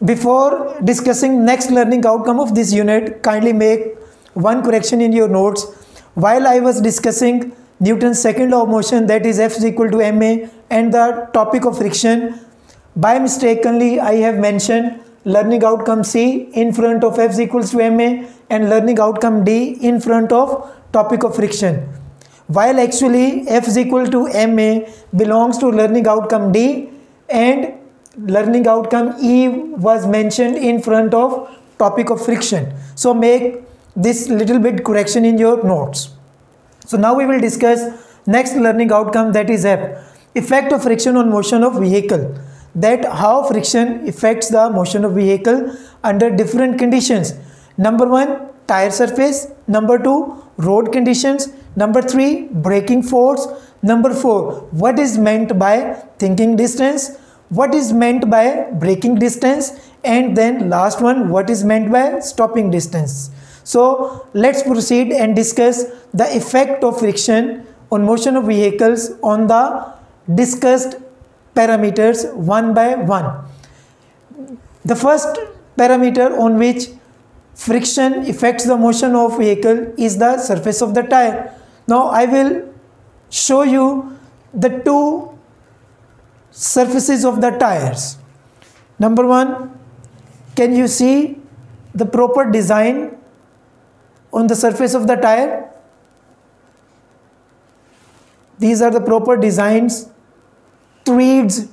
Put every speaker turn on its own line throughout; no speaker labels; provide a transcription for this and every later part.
Before discussing next learning outcome of this unit, kindly make one correction in your notes. While I was discussing Newton's second law of motion, that is F is equal to ma, and the topic of friction, by mistakenly I have mentioned learning outcome C in front of F is equals to ma and learning outcome D in front of topic of friction. While actually F is equal to ma belongs to learning outcome D and learning outcome E was mentioned in front of topic of friction. So make this little bit correction in your notes. So now we will discuss next learning outcome, that is F, effect of friction on motion of vehicle. That how friction affects the motion of vehicle under different conditions. Number 1, tire surface. Number 2, road conditions. Number 3, braking force. Number 4, what is meant by thinking distance, what is meant by braking distance, and then last one, what is meant by stopping distance. So let's proceed and discuss the effect of friction on motion of vehicles on the discussed parameters one by one. The first parameter on which friction affects the motion of vehicle is the surface of the tire. Now I will show you the two surfaces of the tires. Number 1, can you see the proper design on the surface of the tire? These are the proper designs, threads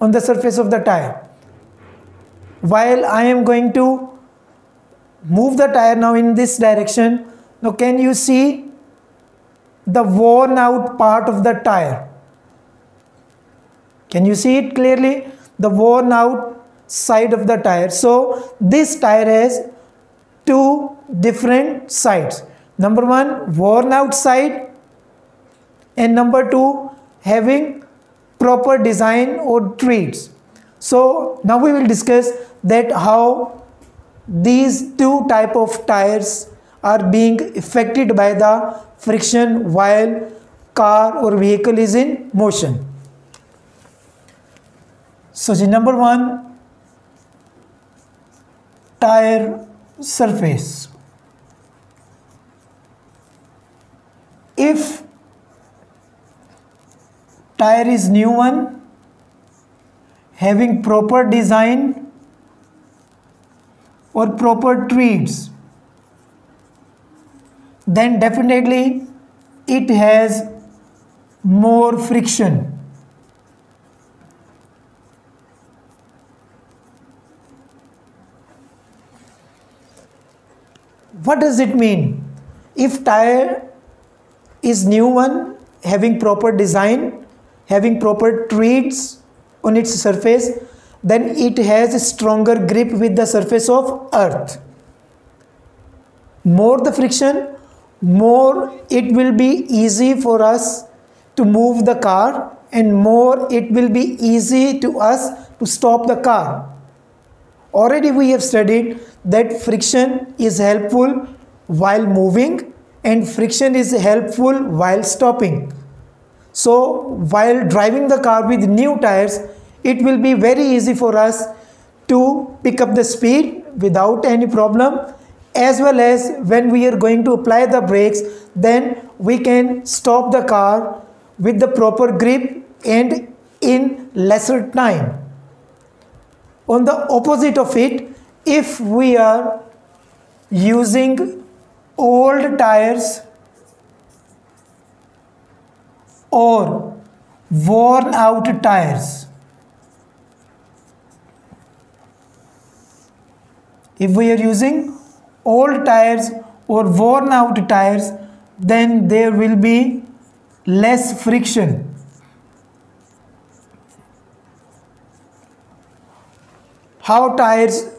on the surface of the tire. While I am going to move the tire now in this direction, now can you see the worn out part of the tire? Can you see it clearly? The worn out side of the tire. So this tire has two different sides. Number 1, worn out side, and number 2, having proper design or treats. So now we will discuss that how these two type of tires are being affected by the friction while car or vehicle is in motion. So the number 1, tire surface. If tire is new one, having proper design or proper treads, then definitely it has more friction. What does it mean? If tire is new one, having proper design, having proper treads on its surface, then it has a stronger grip with the surface of earth. More the friction, more it will be easy for us to move the car, and more it will be easy to us to stop the car. Already we have studied that friction is helpful while moving and friction is helpful while stopping. So while driving the car with new tires, it will be very easy for us to pick up the speed without any problem, as well as when we are going to apply the brakes, then we can stop the car with the proper grip and in lesser time. On the opposite of it, if we are using old tires or worn out tires, if we are using old tires or worn out tires, then there will be less friction. How tires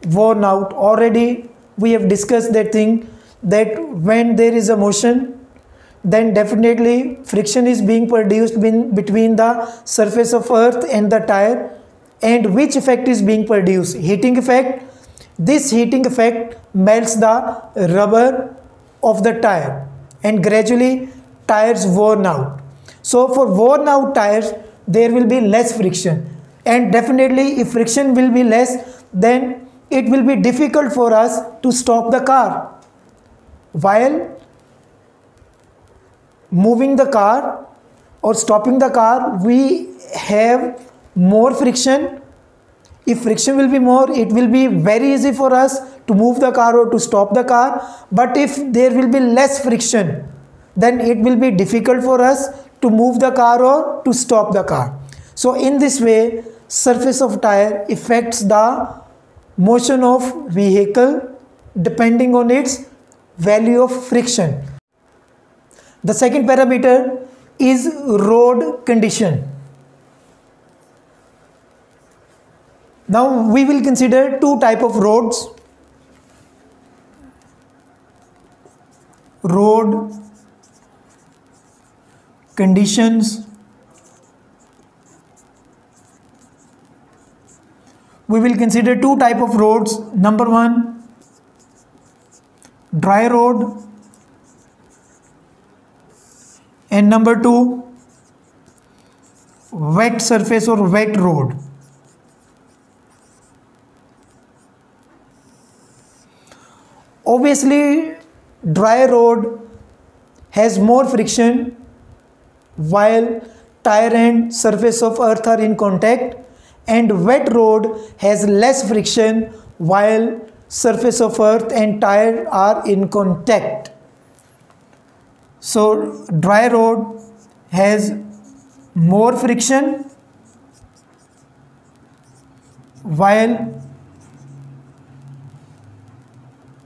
worn out? Already we have discussed that thing, that when there is a motion, then definitely friction is being produced between the surface of earth and the tire. And which effect is being produced? Heating effect. This heating effect melts the rubber of the tire and gradually tires worn out. So for worn out tires there will be less friction. and definitely if friction will be less, then it will be difficult for us to stop the car. While moving the car or stopping the car, we have more friction. If friction will be more, it will be very easy for us to move the car or to stop the car. But if there will be less friction, then it will be difficult for us to move the car or to stop the car. So in this way, surface of tire affects the motion of vehicle depending on its value of friction. The second parameter is road condition. Now we will consider two type of roads: road conditions. We will consider two type of roads. Number one, dry road, and number two, wet surface or wet road. Obviously, dry road has more friction while tire and surface of earth are in contact, and wet road has less friction while surface of earth and tire are in contact. So dry road has more friction while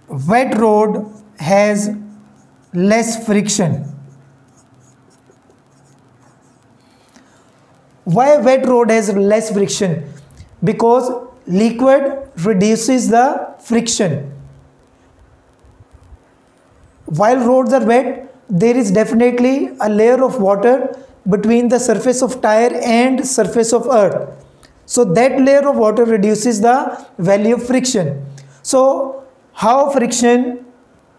wet road has less friction. Why wet road has less friction? Because liquid reduces the friction. While roads are wet, there is definitely a layer of water between the surface of tire and surface of earth. So that layer of water reduces the value of friction. So how friction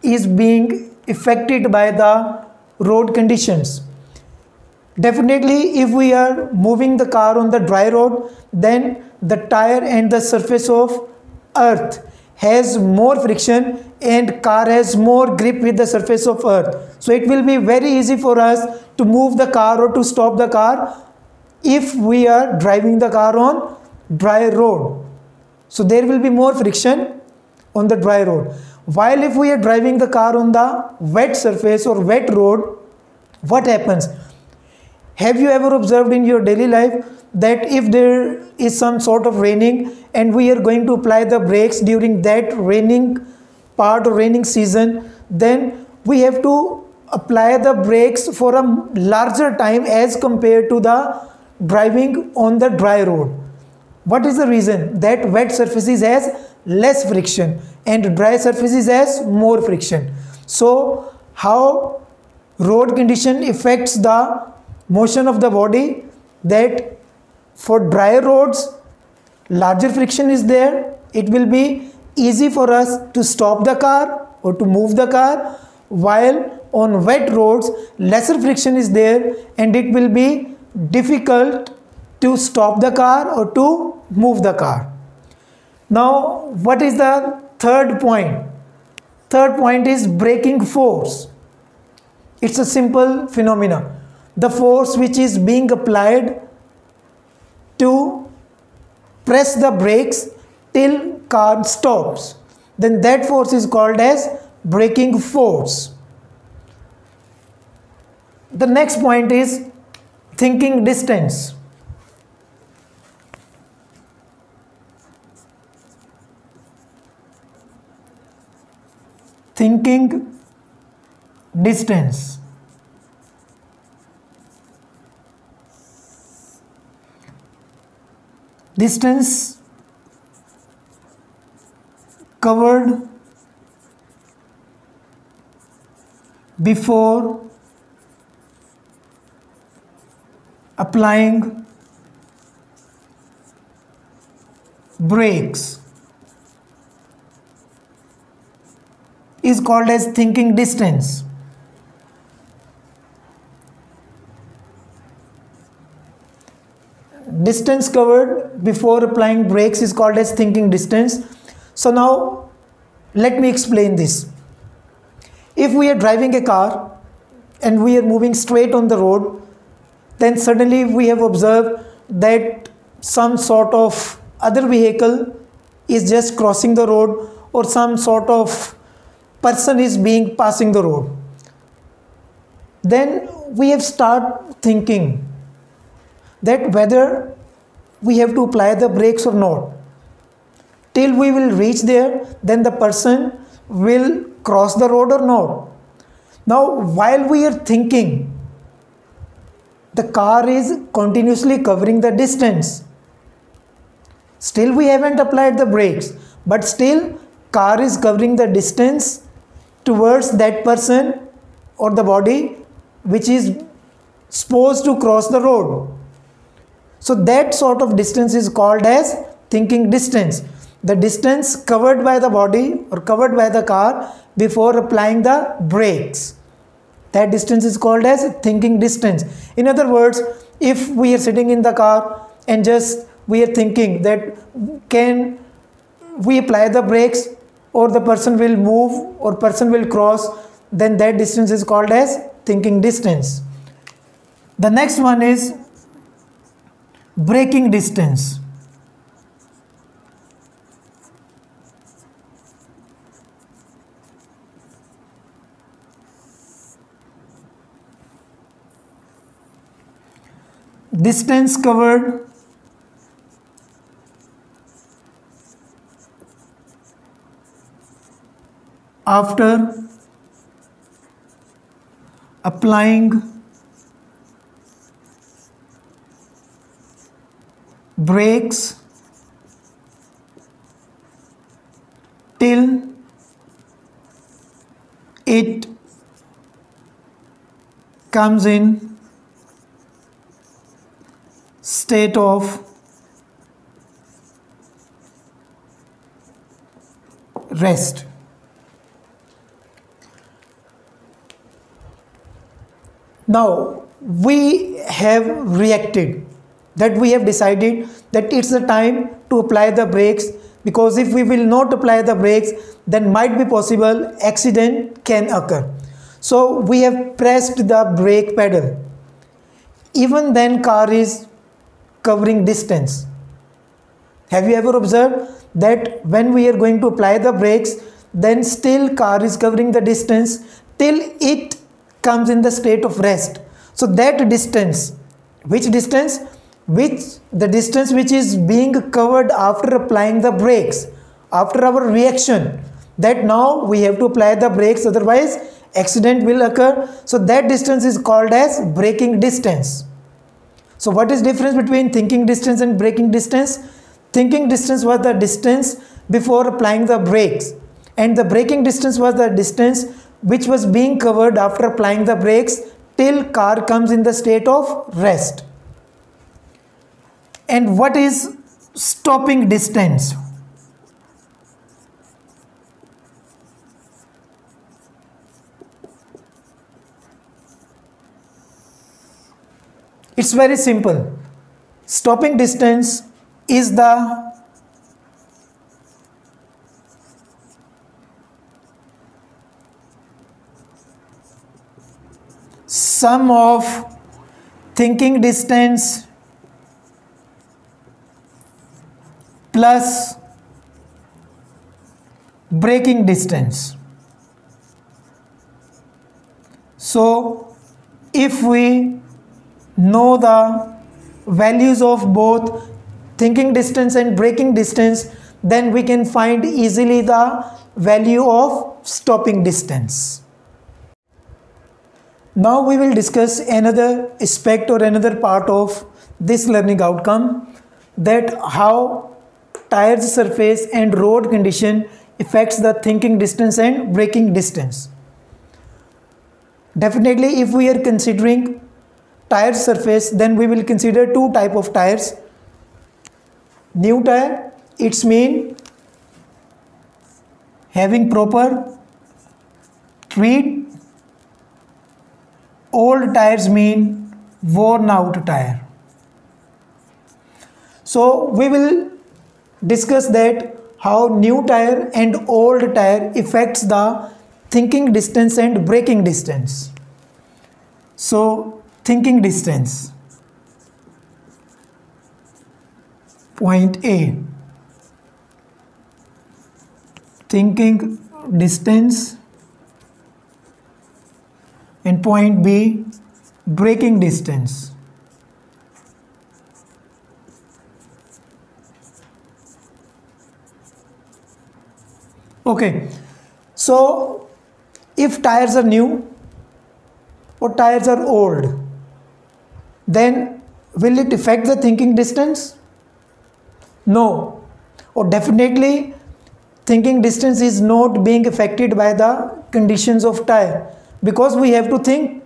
is being affected by the road conditions? Definitely, if we are moving the car on the dry road, then the tire and the surface of earth has more friction and car has more grip with the surface of earth. So it will be very easy for us to move the car or to stop the car if we are driving the car on dry road. So there will be more friction on the dry road. While if we are driving the car on the wet surface or wet road, what happens? Have you ever observed in your daily life that if there is some sort of raining and we are going to apply the brakes during that raining part or raining season, then we have to apply the brakes for a larger time as compared to the driving on the dry road. What is the reason? That wet surfaces has less friction and dry surfaces has more friction. So how road condition affects the motion of the body? That for dry roads larger friction is there, it will be easy for us to stop the car or to move the car, while on wet roads lesser friction is there and it will be difficult to stop the car or to move the car. Now what is the third point? Third point is braking force. It's a simple phenomena. The force which is being applied to press the brakes till car stops, then that force is called as braking force. The next point is thinking distance. Thinking distance. Distance covered before applying brakes is called as thinking distance. distance covered before applying brakes is called as thinking distance. So now let me explain this. If we are driving a car and we are moving straight on the road, then suddenly we have observed that some sort of other vehicle is just crossing the road, or some sort of person is being passing the road. Then we have start thinking that whether we have to apply the brakes or not. Till we will reach there, then the person will cross the road or not. Now while we are thinking, the car is continuously covering the distance. Still we haven't applied the brakes, but still car is covering the distance towards that person or the body which is supposed to cross the road. So that sort of distance is called as thinking distance. The distance covered by the body or covered by the car before applying the brakes. That distance is called as thinking distance. In other words, if we are sitting in the car and just we are thinking that can we apply the brakes or the person will move or person will cross, then that distance is called as thinking distance. The next one is braking distance. Distance covered after applying brakes till it comes in state of rest. Now we have reacted, that we have decided that it's the time to apply the brakes, because if we will not apply the brakes, then might be possible accident can occur. So we have pressed the brake pedal. Even then car is covering distance. Have you ever observed that when we are going to apply the brakes, then still car is covering the distance till it comes in the state of rest. So that distance, which distance? The distance which is being covered after applying the brakes, after our reaction, that now we have to apply the brakes, otherwise accident will occur. So that distance is called as braking distance. So what is difference between thinking distance and braking distance? Thinking distance was the distance before applying the brakes, and the braking distance was the distance which was being covered after applying the brakes till car comes in the state of rest. And what is stopping distance? It's very simple. Stopping distance is the sum of thinking distance plus braking distance. So if we know the values of both thinking distance and braking distance, then we can find easily the value of stopping distance. Now we will discuss another aspect or another part of this learning outcome, that how tires surface and road condition affects the thinking distance and braking distance. Definitely if we are considering tire surface, then we will consider two type of tires. New tire, it's mean having proper treat. Old tires mean worn out tire. So we will discuss that how new tire and old tire affects the thinking distance and braking distance. So thinking distance, point A, thinking distance, and point B, braking distance. Okay, so if tires are new or tires are old, then will it affect the thinking distance? No, or definitely thinking distance is not being affected by the conditions of tire, because we have to think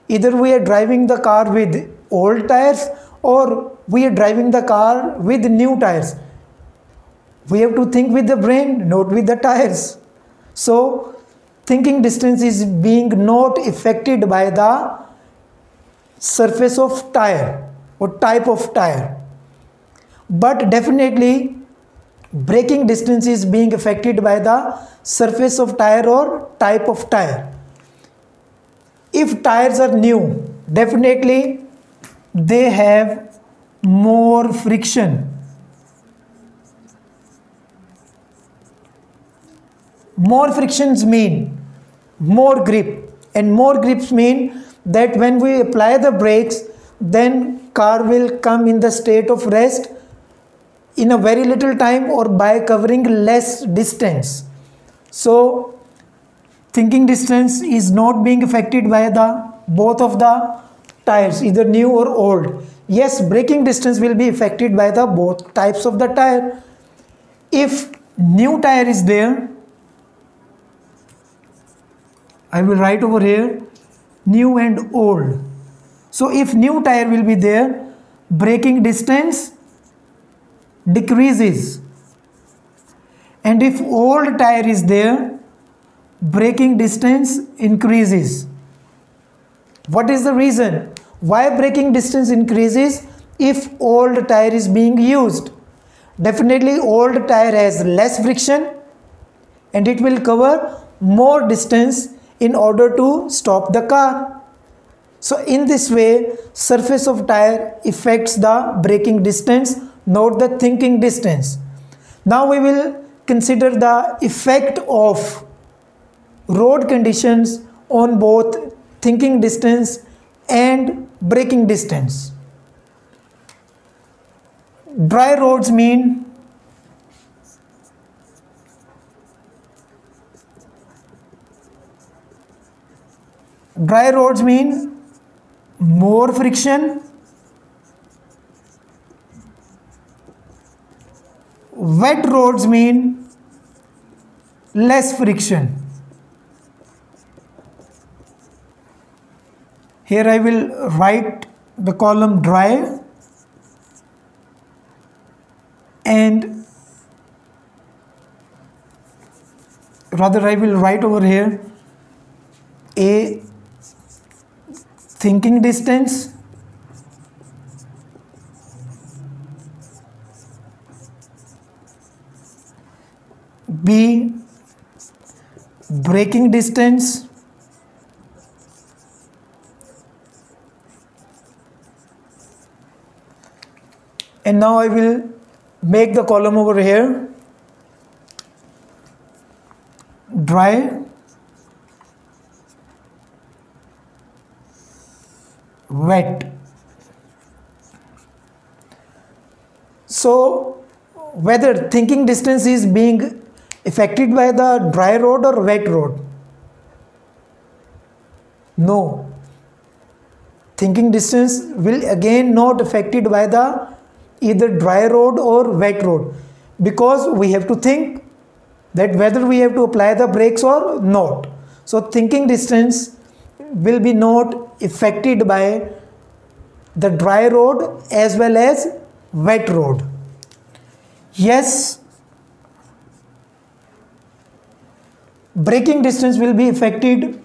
either we are driving the car with old tires or we are driving the car with new tires. We have to think with the brain, not with the tires. So thinking distance is being not affected by the surface of tire or type of tire, but definitely braking distance is being affected by the surface of tire or type of tire. If tires are new, definitely they have more friction. More frictions mean more grip, and more grips mean that when we apply the brakes, then car will come in the state of rest in a very little time or by covering less distance. So thinking distance is not being affected by the both of the tires, either new or old. Yes, braking distance will be affected by the both types of the tire. If new tire is there, I will write over here new and old. So if new tire will be there, braking distance decreases, and if old tire is there, braking distance increases. What is the reason why braking distance increases if old tire is being used? Definitely old tire has less friction and it will cover more distance in order to stop the car. So in this way, surface of tire affects the braking distance, not the thinking distance. Now we will consider the effect of road conditions on both thinking distance and braking distance. Dry roads mean more friction. Wet roads mean less friction. Here I will write the column dry, and rather I will write over here A, thinking distance, B, braking distance, and now I will make the column over here dry, wet. So whether thinking distance is being affected by the dry road or wet road? No. Thinking distance will again not affected by the either dry road or wet road, because we have to think that whether we have to apply the brakes or not. So thinking distance will be not affected by the dry road as well as wet road. Yes, braking distance will be affected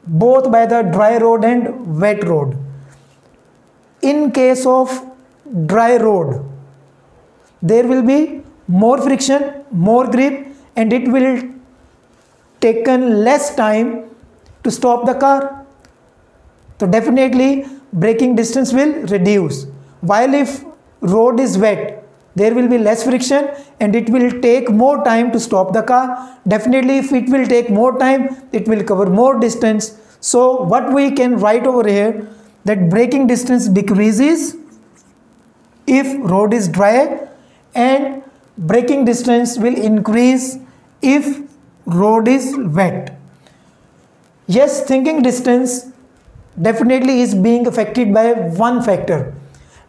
both by the dry road and wet road. In case of dry road, there will be more friction, more grip, and it will taken less time to stop the car. So definitely braking distance will reduce. While if road is wet, there will be less friction and it will take more time to stop the car. Definitely if it will take more time, it will cover more distance. So what we can write over here, that braking distance decreases if road is dry, and braking distance will increase if road is wet. Yes, thinking distance definitely is being affected by one factor,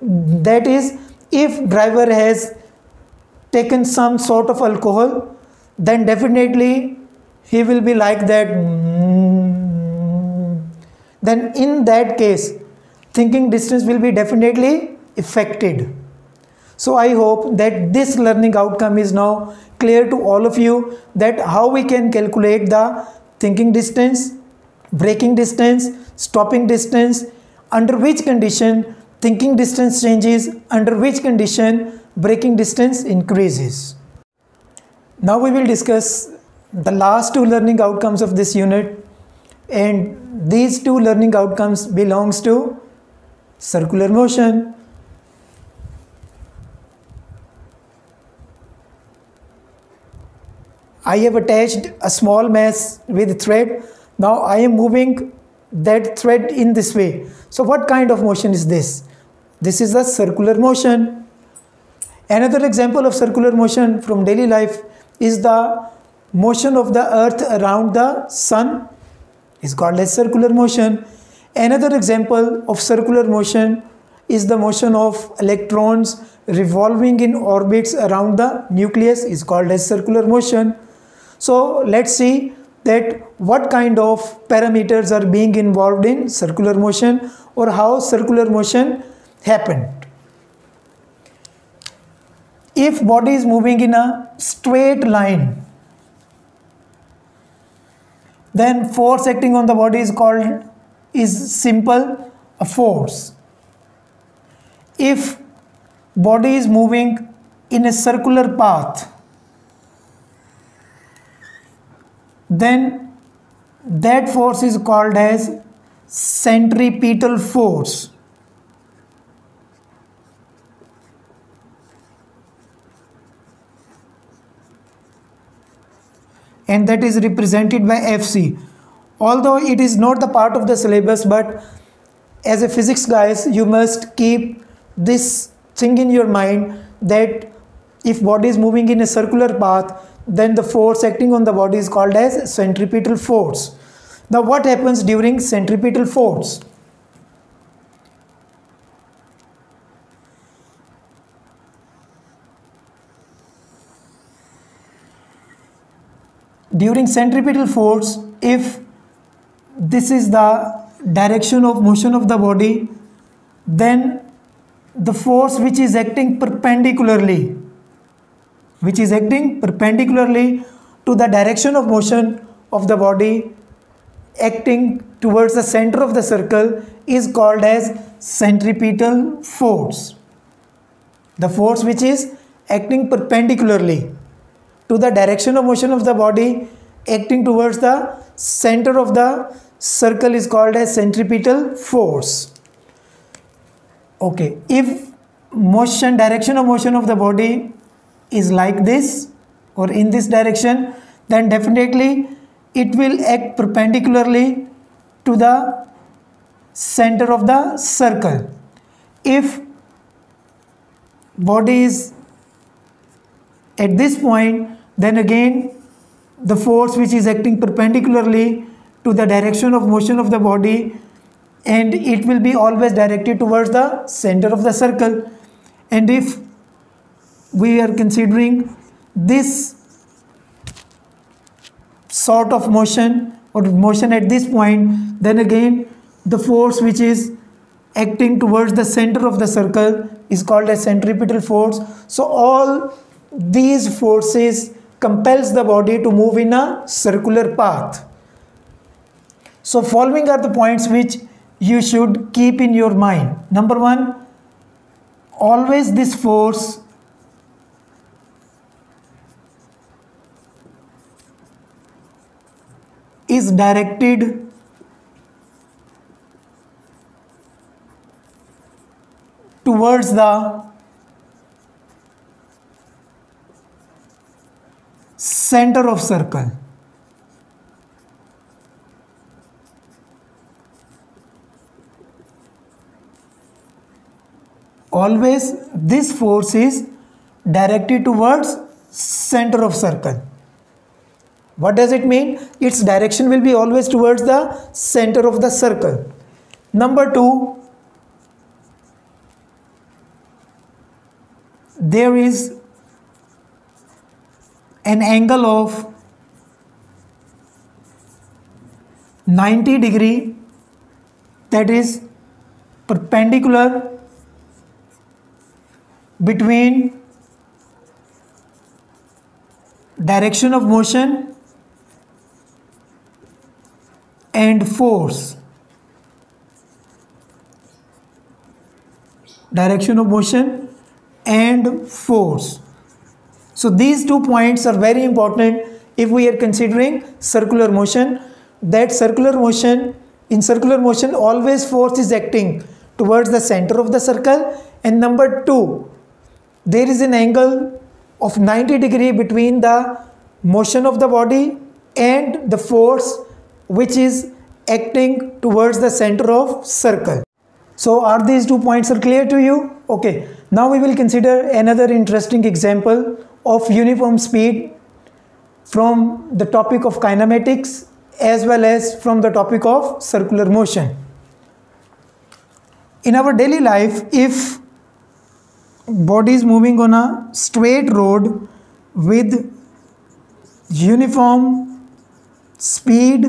that is if driver has taken some sort of alcohol, then definitely he will be like that. Then in that case thinking distance will be definitely affected. So I hope that this learning outcome is now clear to all of you, that how we can calculate the thinking distance, braking distance, stopping distance, under which condition thinking distance changes, under which condition braking distance increases. Now we will discuss the last two learning outcomes of this unit, and these two learning outcomes belongs to circular motion. I have attached a small mass with thread. Now I am moving that thread in this way. So what kind of motion is this? This is a circular motion. Another example of circular motion from daily life is the motion of the earth around the sun, is called as circular motion. Another example of circular motion is the motion of electrons revolving in orbits around the nucleus, is called as circular motion. So let's see that what kind of parameters are being involved in circular motion, or how circular motion happened. If body is moving in a straight line, then force acting on the body is simple, a force. If body is moving in a circular path, then that force is called as centripetal force. And that is represented by Fc. Although it is not the part of the syllabus, but as a physics guys, you must keep this thing in your mind, that if body is moving in a circular path, then the force acting on the body is called as centripetal force. Now what happens during centripetal force? During centripetal force, if this is the direction of motion of the body, then the force which is acting perpendicularly to the direction of motion of the body, acting towards the center of the circle, is called as centripetal force. The force which is acting perpendicularly to the direction of motion of the body, acting towards the center of the circle, is called as centripetal force. Okay, if direction of motion of the body is like this or in this direction, then definitely it will act perpendicularly to the center of the circle. If body is at this point, then again the force which is acting perpendicularly to the direction of motion of the body, and it will be always directed towards the center of the circle. And if we are considering this sort of motion, or motion at this point, then again the force which is acting towards the center of the circle is called as centripetal force. So all these forces compels the body to move in a circular path. So following are the points which you should keep in your mind. Number one, always this force is directed towards the center of circle. Always this force is directed towards center of circle. What does it mean? Its direction will be always towards the center of the circle. Number 2, there is an angle of 90 degree that is perpendicular between direction of motion and force. Direction of motion and force. So these 2 points are very important if we are considering circular motion. That circular motion, in circular motion always force is acting towards the center of the circle. And number 2, there is an angle of 90 degree between the motion of the body and the force which is acting towards the center of circle. So are these 2 points are clear to you? Okay, now we will consider another interesting example of uniform speed from the topic of kinematics as well as from the topic of circular motion. In our daily life, if body is moving on a straight road with uniform speed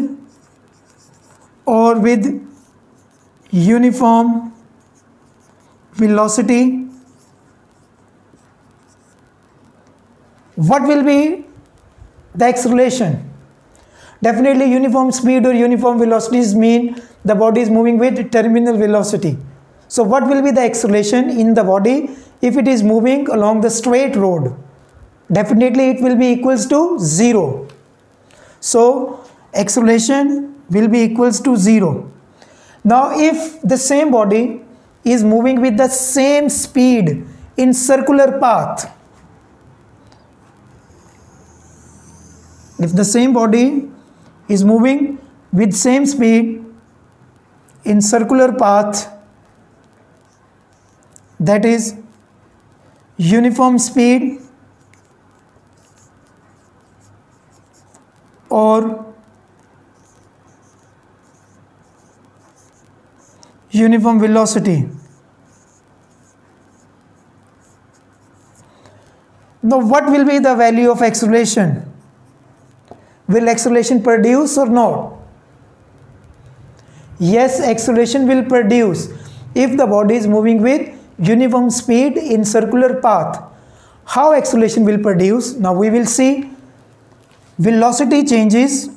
or with uniform velocity, what will be the acceleration? Definitely uniform speed or uniform velocities mean the body is moving with terminal velocity. So what will be the acceleration in the body if it is moving along the straight road? Definitely it will be equals to 0. So acceleration will be equals to 0. Now if the same body is moving with the same speed in circular path, if the same body is moving with same speed in circular path, that is uniform speed or uniform velocity. Now what will be the value of acceleration? Will acceleration produce or not? Yes, acceleration will produce if the body is moving with uniform speed in circular path. How acceleration will produce? Now we will see. Velocity changes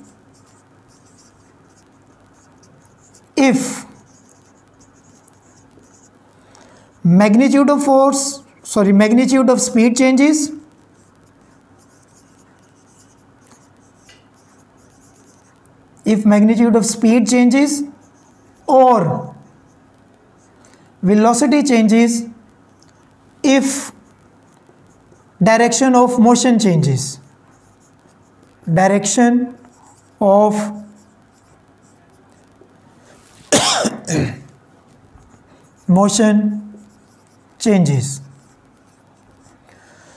if magnitude of speed changes, if magnitude of speed changes, or velocity changes if direction of motion changes. Direction of motion changes.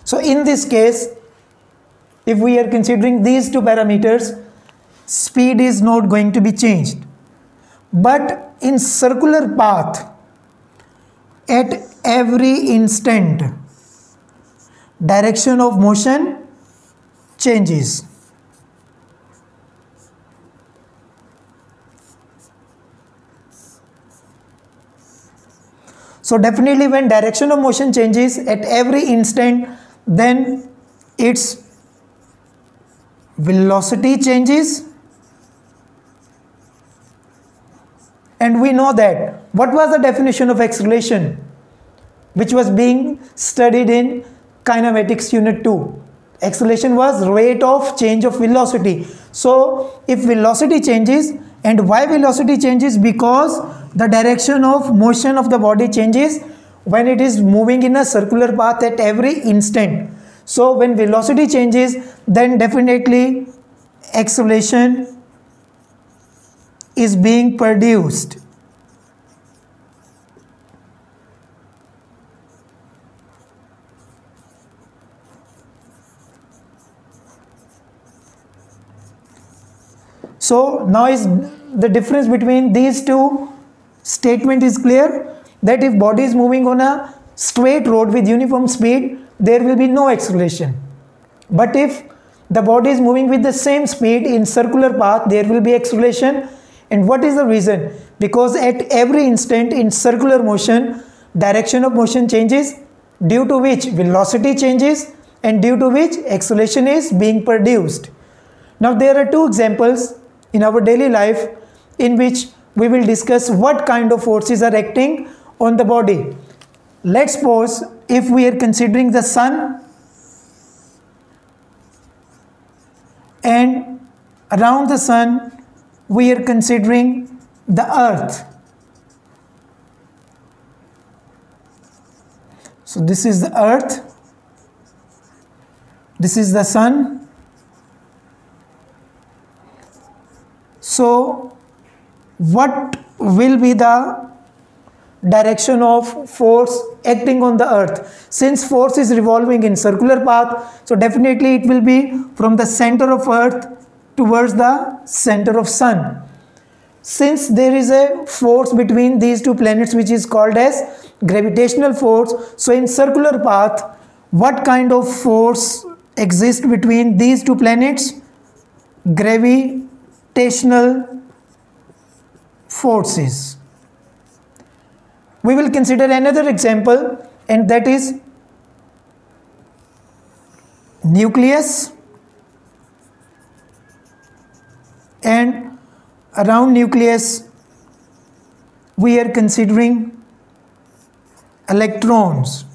So in this case, if we are considering these 2 parameters, speed is not going to be changed. But in circular path, at every instant, direction of motion changes. So definitely when direction of motion changes at every instant, then its velocity changes. And we know that. What was the definition of acceleration which was being studied in kinematics unit 2? Acceleration was rate of change of velocity. So if velocity changes, and why velocity changes? Because the direction of motion of the body changes when it is moving in a circular path at every instant. So when velocity changes, then definitely acceleration is being produced. So now is the difference between these two statement is clear, that if body is moving on a straight road with uniform speed, there will be no acceleration. But if the body is moving with the same speed in circular path, there will be acceleration. And what is the reason? Because at every instant in circular motion, direction of motion changes, due to which velocity changes and due to which acceleration is being produced. Now there are two examples in our daily life in which we will discuss what kind of forces are acting on the body. Let's suppose if we are considering the sun and around the sun we are considering the earth. So this is the earth, this is the sun. So what will be the direction of force acting on the earth? Since force is revolving in circular path, so definitely it will be from the center of earth towards the center of sun. Since there is a force between these two planets which is called as gravitational force, so in circular path what kind of force exists between these two planets? Gravitational forces. We will consider another example, and that is nucleus, and around nucleus we are considering electrons.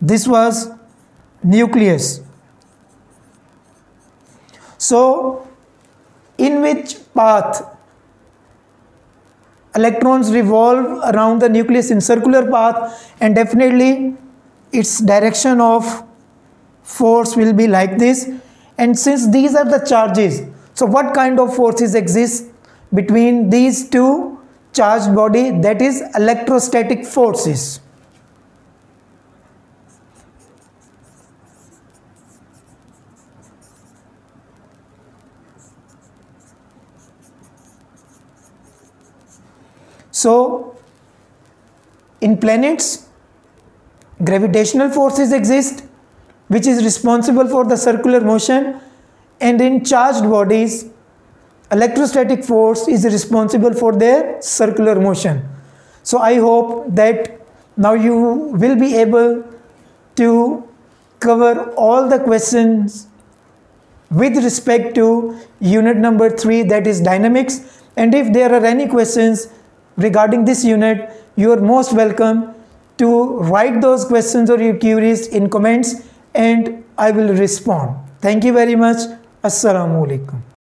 This was nucleus. So in which path electrons revolve around the nucleus? In circular path, and definitely its direction of force will be like this. And since these are the charges, so what kind of forces exist between these two charged body? That is electrostatic forces. So in planets gravitational forces exist which is responsible for the circular motion, and in charged bodies electrostatic force is responsible for their circular motion. So I hope that now you will be able to cover all the questions with respect to unit number 3, that is dynamics. And if there are any questions regarding this unit, you are most welcome to write those questions or your queries in comments, and I will respond. Thank you very much. Assalamu alaikum.